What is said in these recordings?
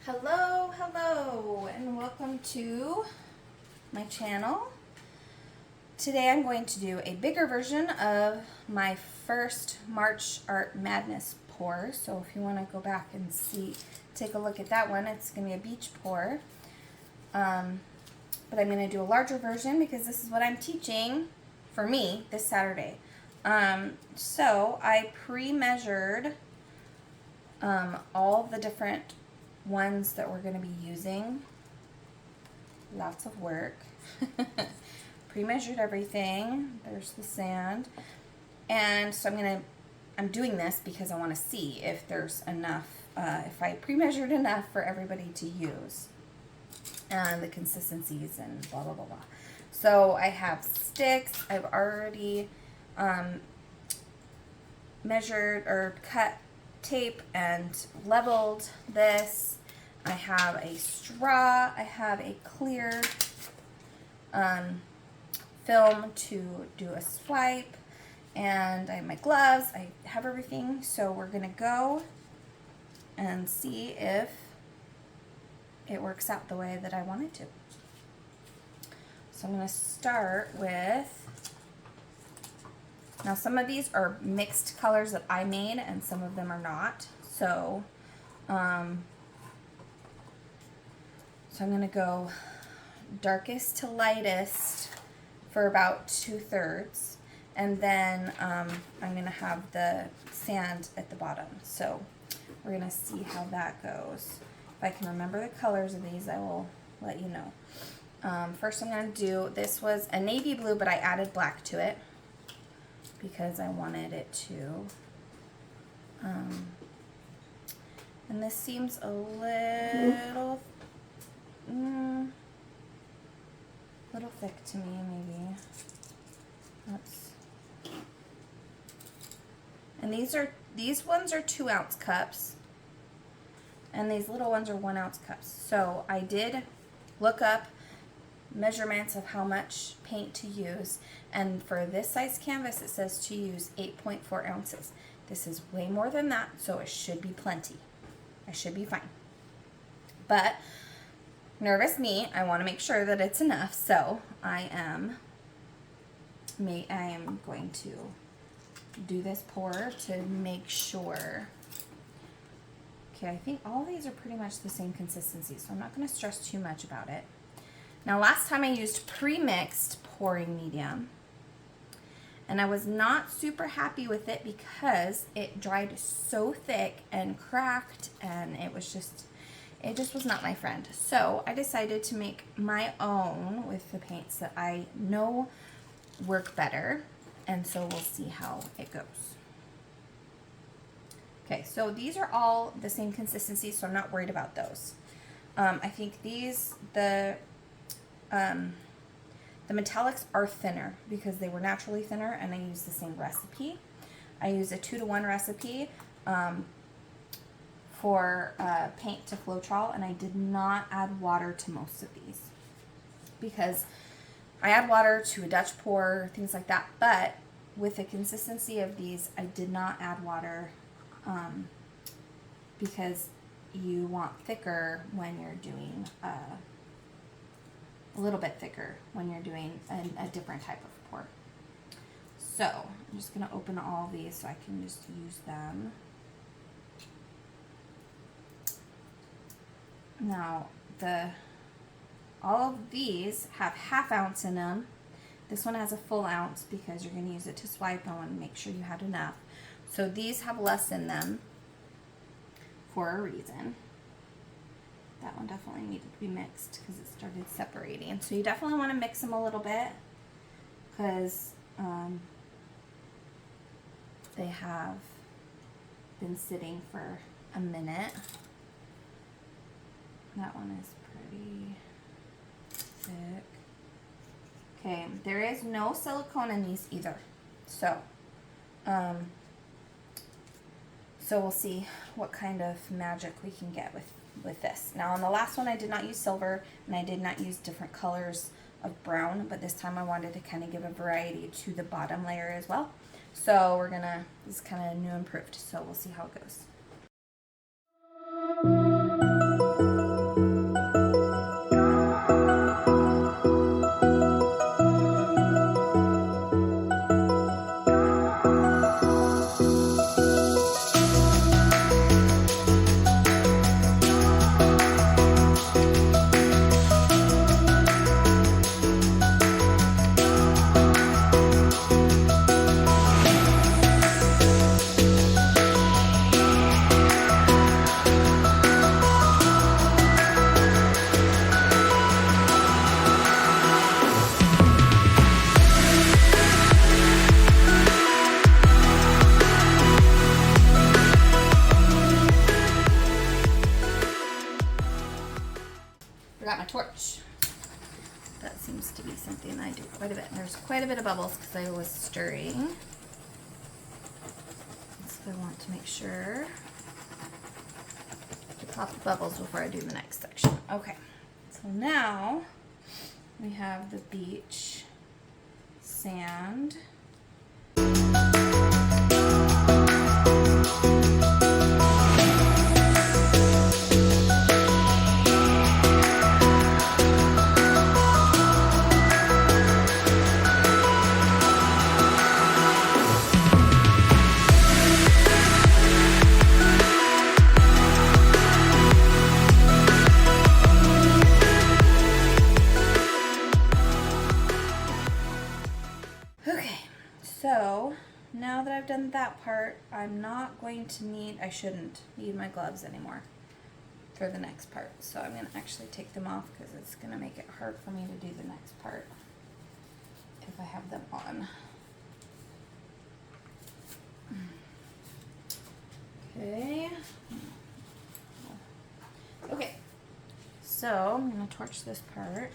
Hello, hello, and welcome to my channel. Today I'm going to do a bigger version of my first March Art Madness pour. So if you want to go back and take a look at that one, it's going to be a beach pour. But I'm going to do a larger version because this is what I'm teaching for me this Saturday. So I pre-measured all the different ones that we're going to be using. Lots of work. Pre-measured everything. There's the sand. And so I'm doing this because I want to see if there's enough, if I pre-measured enough for everybody to use. And the consistencies and blah, blah, blah, blah. So I have sticks. I've already measured or cut tape and leveled this. I have a straw. I have a clear film to do a swipe, and I have my gloves. I have everything. So we're gonna go and see if it works out the way that I want it to. So I'm gonna start with, now some of these are mixed colors that I made and some of them are not. So, so I'm gonna go darkest to lightest for about 2/3, and then I'm gonna have the sand at the bottom. So we're gonna see how that goes. If I can remember the colors of these, I will let you know. First I'm gonna do, this was a navy blue, but I added black to it because I wanted it to. And this seems a little thick to me, maybe. Oops. And these ones are 2-ounce cups, and these little ones are 1-ounce cups. So I did look up measurements of how much paint to use, and for this size canvas it says to use 8.4 ounces. This is way more than that, so it should be plenty. I should be fine. But nervous me, I want to make sure that it's enough, so I am going to do this pour to make sure. Okay, I think all these are pretty much the same consistency, so I'm not going to stress too much about it. Now, last time I used pre-mixed pouring medium, and I was not super happy with it because it dried so thick and cracked, and it just was not my friend. So I decided to make my own with the paints that I know work better, and so we'll see how it goes. Okay, so these are all the same consistency, so I'm not worried about those. I think the metallics are thinner because they were naturally thinner, and I used the same recipe. I used a 2-to-1 recipe for paint to Floetrol, and I did not add water to most of these because I add water to a Dutch pour, things like that, but with the consistency of these, I did not add water because you want thicker when you're doing a little bit thicker when you're doing a different type of pour. So I'm just going to open all these so I can just use them. Now all of these have 1/2 ounce in them. This one has a full ounce because you're going to use it to swipe. I want to make sure you had enough. So these have less in them for a reason. That one definitely needed to be mixed because it started separating. So you definitely want to mix them a little bit because they have been sitting for a minute. That one is pretty thick. Okay, there is no silicone in these either. So, so we'll see what kind of magic we can get with this. Now on the last one I did not use silver, and I did not use different colors of brown, but this time I wanted to kind of give a variety to the bottom layer as well. So this is kind of new and improved, so we'll see how it goes. torch. That seems to be something I do quite a bit. And there's quite a bit of bubbles because I was stirring. So I want to make sure to pop the bubbles before I do the next section. Okay, so now we have the beach sand. So now that I've done that part, I'm not going to need, I shouldn't need my gloves anymore for the next part. So I'm going to actually take them off because it's going to make it hard for me to do the next part if I have them on. Okay. Okay. So I'm going to torch this part.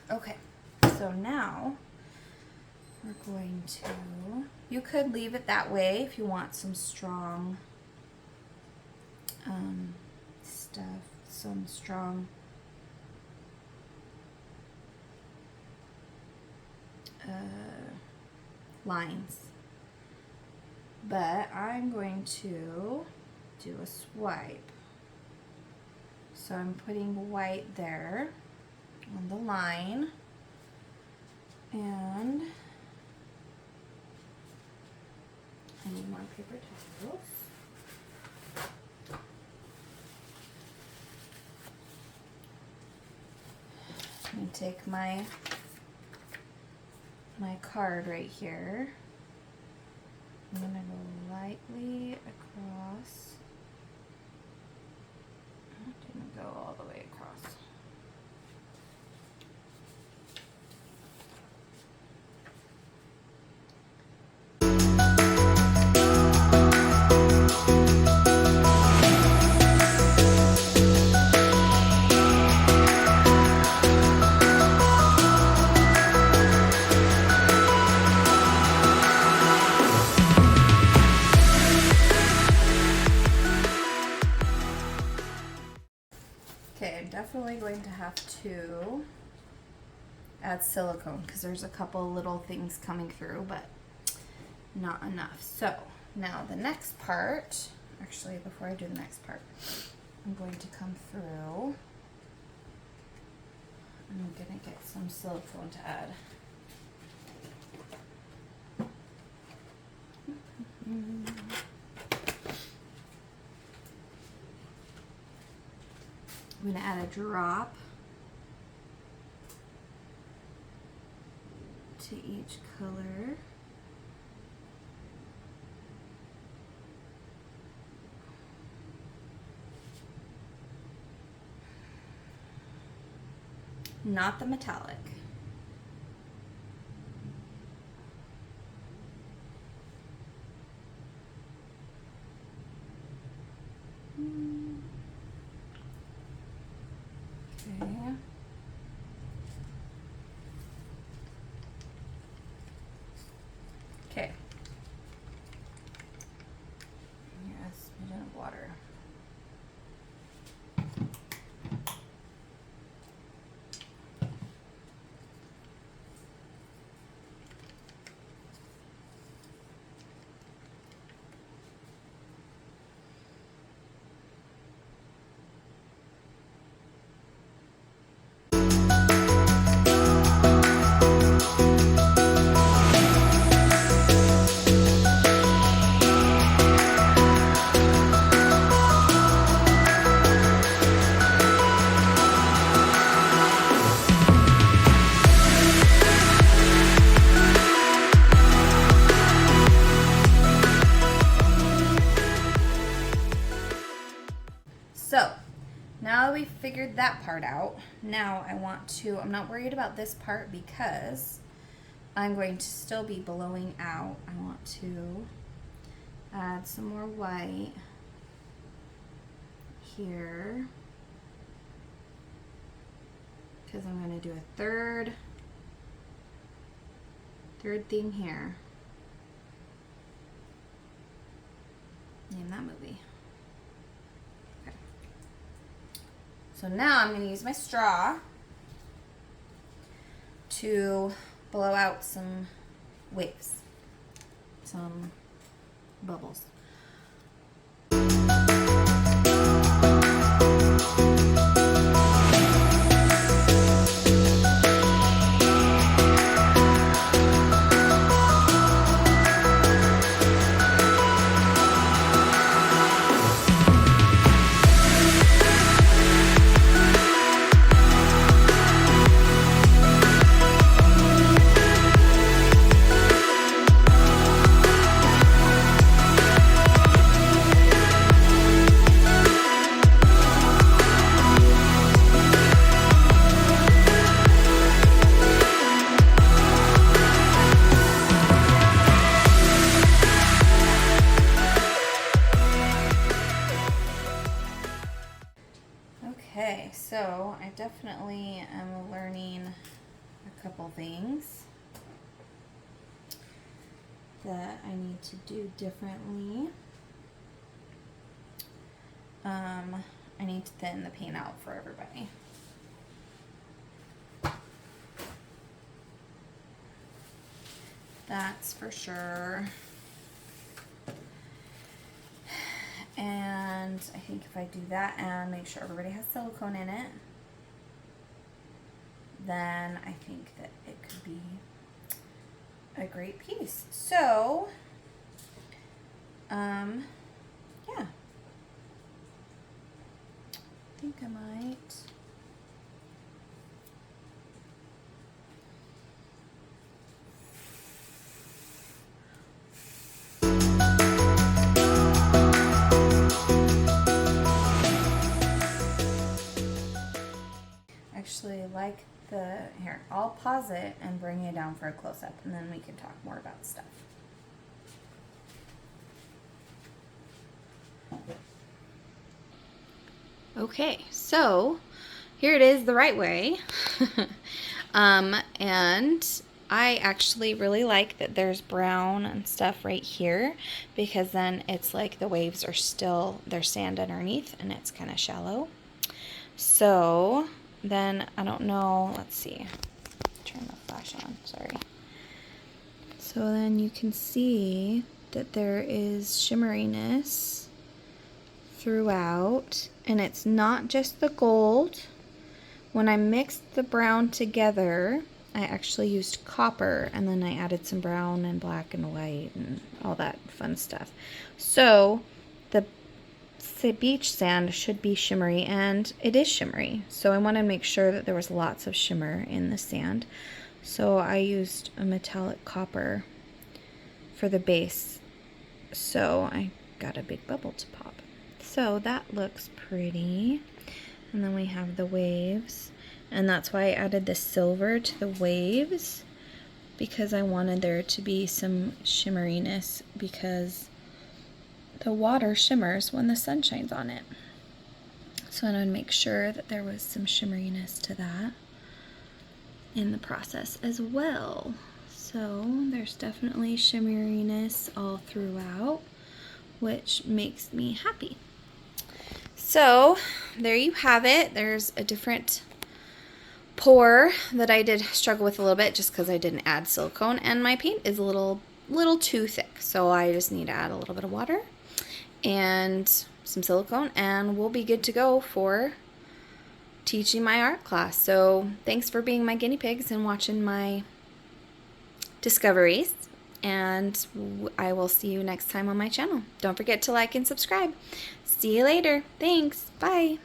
Okay, so now we're going to, you could leave it that way if you want some strong stuff, some strong lines. But I'm going to do a swipe. So I'm putting white there on the line, and I need more paper towels. I'm going to take my card right here. I'm going to go lightly across. I didn't go all the way across. Okay, I'm definitely going to have to add silicone because there's a couple little things coming through, but not enough. So now the next part, actually before I do the next part, I'm going to come through. I'm going to get some silicone to add. I'm going to add a drop to each color. Not the metallic. Okay. Okay. Yes, a smidgen of water. So now that we've figured that part out, now I want to, I'm not worried about this part because I'm going to still be blowing out. I want to add some more white here because I'm going to do a third thing here. Name that movie. Okay. So now I'm going to use my straw to blow out some waves, some bubbles. Okay, so I definitely am learning a couple things that I need to do differently. I need to thin the paint out for everybody. That's for sure. And I think if I do that and make sure everybody has silicone in it, then I think that it could be a great piece. So, yeah. I think I might. Actually like the, here, I'll pause it and bring you down for a close-up and then we can talk more about stuff. Okay, so here it is the right way. And I actually really like that there's brown and stuff right here because then it's like the waves are still, there's sand underneath and it's kind of shallow. So then, I don't know, let's see, turn the flash on, sorry. So then you can see that there is shimmeriness throughout, and it's not just the gold. When I mixed the brown together, I actually used copper, and then I added some brown and black and white and all that fun stuff. So the beach sand should be shimmery, and it is shimmery. So I want to make sure that there was lots of shimmer in the sand. So I used a metallic copper for the base. So I got a big bubble to pop. So that looks pretty. And then we have the waves. And that's why I added the silver to the waves, because I wanted there to be some shimmeriness, because the water shimmers when the sun shines on it. So I wanted to make sure that there was some shimmeriness to that in the process as well. So there's definitely shimmeriness all throughout, which makes me happy. So there you have it. There's a different pour that I did struggle with a little bit just because I didn't add silicone, and my paint is a little too thick. So I just need to add a little bit of water and some silicone, and we'll be good to go for teaching my art class. So thanks for being my guinea pigs and watching my discoveries, and I will see you next time on my channel. Don't forget to like and subscribe. See you later. Thanks. Bye.